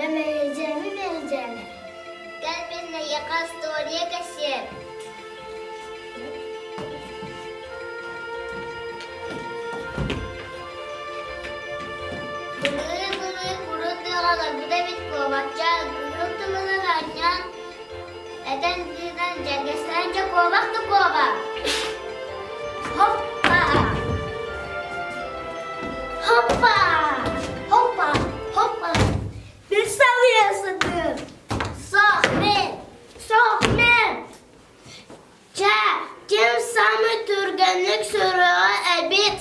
Ne vereceğimi. Gel benimle yakas doğruya kaşır. Bılığı kuru diyorlar. Bu da bir kovakça. Gırıltımını verken. Eden birden cengeslenince kovak da kovak. Hoppa. Hoppa. Hoppa. Hoppa. Bir seviyorsun. Sohmet. Kim sami türgenlik soruyor ebit.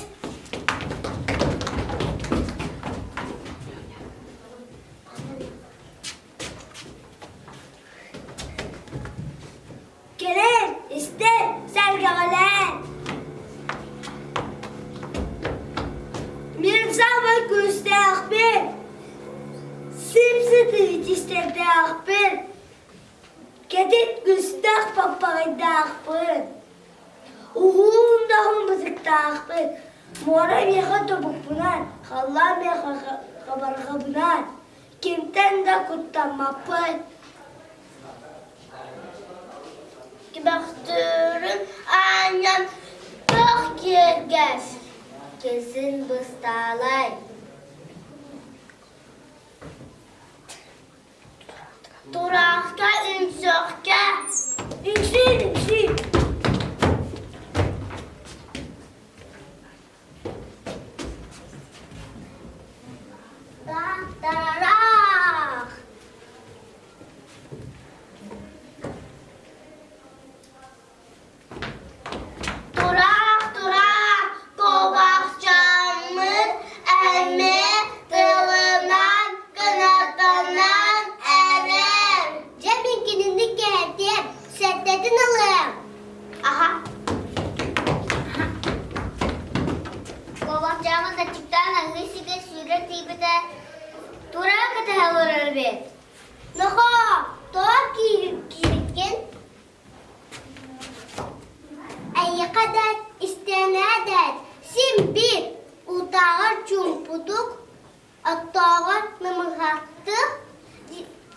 Gelin işte sergalen. Mirza ve Güstahbir. Simsiti istedahbir. Kedit Güstah papaydahbir. Uhum mızıktahbir. Mora meha topuk bunar. Halla meha kabarga bunar. Kimten de kuttamapır. Baktırın annem çok yergez. Kesin bıstalay. Durakta ünsökke. Ünsün. Darak. Durak, kovakçamın elmi dılından, kanatından erer. Ceminkinin geldim, seddedin alım. Aha. Kovakçamın da çıktan hırsıge süret gibi de durak kata vurur bir. Naha, doğak kirkin. Ay kadar istenedet. Sim bir utağa çumpuduk. Atağa namıhaktı.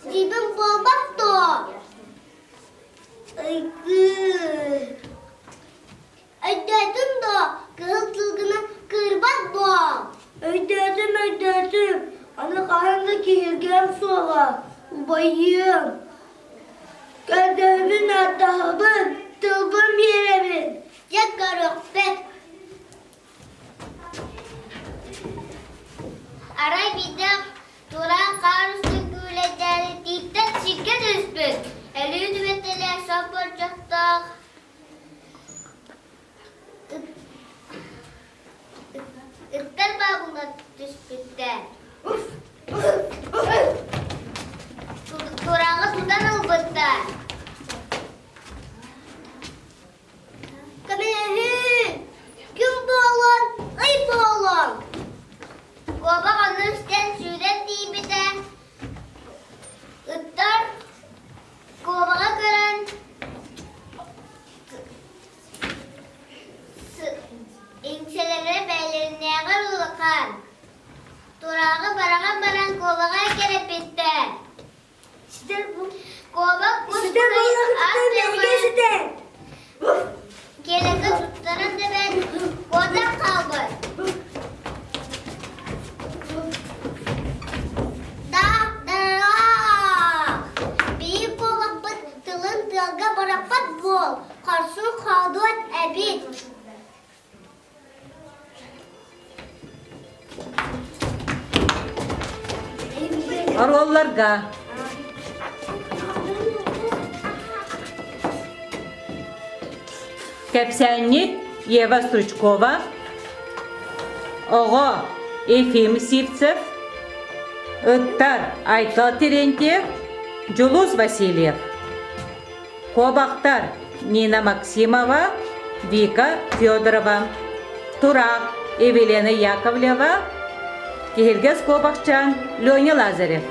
Cibim babaktı. Ay gı. Ay dedim da kırıldığına kırbat bu. Ay dedim. Ana karnındaki yirgem sola. Ubayım. Gözlerimin atahabın. Tılbım yeremin. Yakarok bet. Aray bidak. Turan karısı güleceli. Dipten şirket üspün. Eli yüzümeteli hesap olacaktık. Ittar babuna düspütten. Turanı sudan ılbıttan. Kamehi, kim boğulun, ay boğulun. Kovak onun üstten süret diye de ıttar kovaka gören imselere belirleyen ulukan. Durağı baran kovaka gelip bitti. İşte bu. Kovak kuskayı atlamayın. Geleke tuttarın da ben kodak kalbur. Büyük kovak tılın tılga barapat bol. Karsın kalduat ebit. Arollarga. Капсянник Ева Стручкова, Ого Ефим Сивцев, Ыттар Айтал Терентьев, Джулус Васильев, Кобахтар Нина Максимова, Вика Федорова, Турак Евелена Яковлева, Киргиз Кобахчан Леня Лазарев.